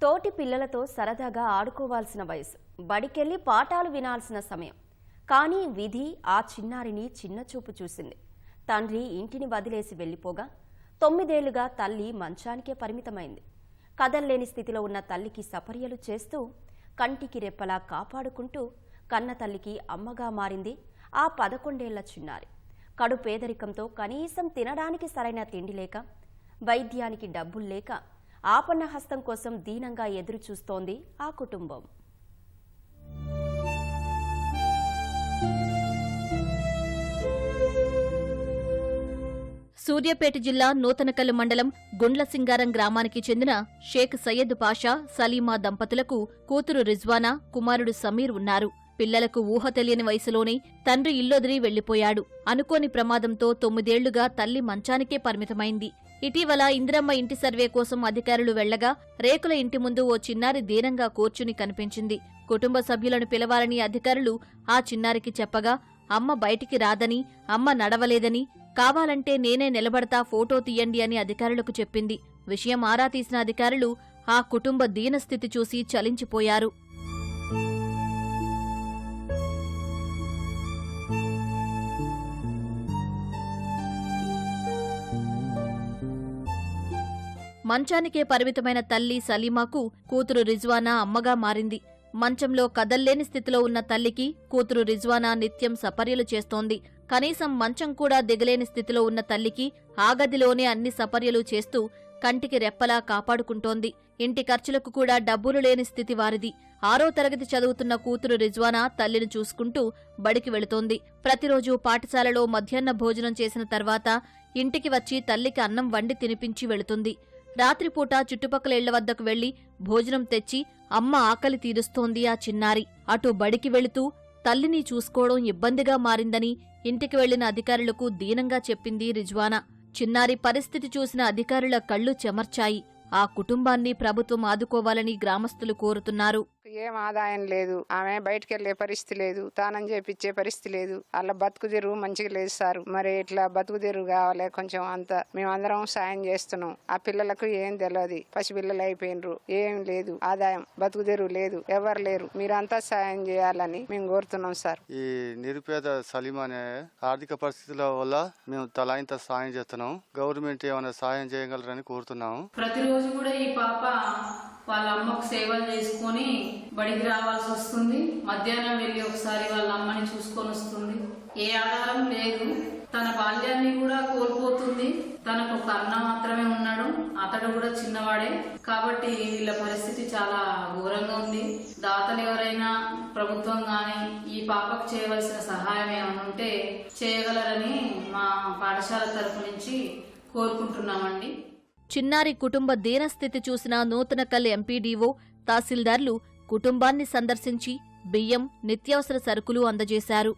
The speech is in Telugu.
తోటి పిల్లలతో సరదాగా ఆడుకోవాల్సిన వయసు, బడికెళ్లి పాఠాలు వినాల్సిన సమయం. కానీ విధి ఆ చిన్నారిని చిన్నచూపు చూసింది. తండ్రి ఇంటిని వదిలేసి వెళ్లిపోగా 9 ఏళ్లుగా తల్లి మంచానికే పరిమితమైంది. కదల్లేని స్థితిలో ఉన్న తల్లికి సపర్యలు చేస్తూ, కంటికి రెప్పలా కాపాడుకుంటూ కన్న తల్లికి అమ్మగా మారింది ఆ 11 ఏళ్ల చిన్నారి. కడు పేదరికంతో కనీసం తినడానికి సరైన తిండి లేక, వైద్యానికి డబ్బులు లేక ఆపన్న హస్తం కోసం దీనంగా ఎదురుచూస్తోంది ఆ కుటుంబం. సూర్యాపేట జిల్లా నూతనకల్లు మండలం గుండ్లసింగారం గ్రామానికి చెందిన షేక్ సయ్యద్ పాషా, సలీమా దంపతులకు కూతురు రిజ్వానా, కుమారుడు సమీర్ ఉన్నారు. పిల్లలకు ఊహ తెలియని వయసులోనే తండ్రి ఇల్లొదిలి వెళ్లిపోయాడు. అనుకోని ప్రమాదంతో 9 ఏళ్లుగా తల్లి మంచానికే పరిమితమైంది. ఇటీవల ఇందిరమ్మ ఇంటి సర్వే కోసం అధికారులు వెళ్లగా రేకుల ఇంటి ముందు ఓ చిన్నారి దీనంగా కూర్చుని కనిపించింది. కుటుంబ సభ్యులను పిలవాలని అధికారులు ఆ చిన్నారికి చెప్పగా అమ్మ బయటికి రాదని, అమ్మ నడవలేదని, కావాలంటే నేనే నిలబడతా ఫోటో తీయండి అని అధికారులకు చెప్పింది. విషయం ఆరా తీసిన అధికారులు ఆ కుటుంబ దీనస్థితి చూసి చలించిపోయారు. మంచానికే పరిమితమైన తల్లి సలీమాకు కూతురు రిజ్వానా అమ్మగా మారింది. మంచంలో కదల్లేని స్థితిలో ఉన్న తల్లికి కూతురు రిజ్వానా నిత్యం సపర్యలు చేస్తోంది. కనీసం మంచం కూడా దిగలేని స్థితిలో ఉన్న తల్లికి ఆ గదిలోనే అన్ని సపర్యలు చేస్తూ కంటికి రెప్పలా కాపాడుకుంటోంది. ఇంటి ఖర్చులకు కూడా డబ్బులు లేని స్థితి వారిది. 6వ తరగతి చదువుతున్న కూతురు రిజ్వానా తల్లిని చూసుకుంటూ బడికి వెళుతోంది. ప్రతిరోజు పాఠశాలలో మధ్యాహ్న భోజనం చేసిన తర్వాత ఇంటికి వచ్చి తల్లికి అన్నం వండి తినిపించి వెళుతుంది. రాత్రిపూట చుట్టుపక్కల ఇళ్ల వద్దకు వెళ్లి భోజనం తెచ్చి అమ్మ ఆకలి తీరుస్తోంది ఆ చిన్నారి. అటు బడికి వెళుతూ తల్లిని చూసుకోవడం ఇబ్బందిగా మారిందని ఇంటికి వెళ్లిన అధికారులకు దీనంగా చెప్పింది రిజ్వానా. చిన్నారి పరిస్థితి చూసిన అధికారుల కళ్లు చెమర్చాయి. ఆ కుటుంబాన్ని ప్రభుత్వం ఆదుకోవాలని గ్రామస్తులు కోరుతున్నారు. ఏం ఆదాయం లేదు, ఆమె బయటకు వెళ్లే పరిస్థితి లేదు, తానం చేపించే పరిస్థితి లేదు. అలా బతుకుదెరువు మంచిగా లేదు సార్. మరి ఇట్లా బతుకుదెరువు కావాలి కొంచెం. అంత మేమందరం సాయం చేస్తున్నాం. ఆ పిల్లలకు ఏం తెలియదు, పసిపిల్లలు అయిపోయినరు, ఏం లేదు ఆదాయం, బతుకుదెరువు లేదు, ఎవరు లేరు. మీరంతా సాయం చేయాలని మేము కోరుతున్నాం సార్. ఈ నిరుపేద సలీమా అనే ఆర్థిక పరిస్థితుల వల్ల మేము తలా ఇంత సాయం చేస్తున్నాం. గవర్నమెంట్ ఏమైనా సాయం చేయగలరని కోరుతున్నాము. ప్రతిరోజు కూడా ఈ పాప వాళ్ళ అమ్మకు సేవలు చేసుకుని బడికి రావాల్సి వస్తుంది. మధ్యాహ్నం వెళ్లి ఒకసారి వాళ్ళ అమ్మని చూసుకొని వస్తుంది. ఏ ఆధారం లేదు. తన బాల్యాన్ని కూడా కోల్పోతుంది. తనకు ఒక అన్న మాత్రమే ఉన్నాడు, అతడు కూడా చిన్నవాడే. కాబట్టి వీళ్ళ పరిస్థితి చాలా ఘోరంగా ఉంది. దాతలు ఎవరైనా, ప్రభుత్వం గాని ఈ పాపకు చేయవలసిన సహాయం ఏమైనా ఉంటే చేయగలరని మా పాఠశాల తరఫు నుంచి కోరుకుంటున్నామండి. చిన్నారి కుటుంబ దీనస్థితి చూసిన నూతనకల్ ఎంపీడీఓ, తహసీల్దార్లు కుటుంబాన్ని సందర్శించి బియ్యం, నిత్యావసర సరుకులు అందజేశారు.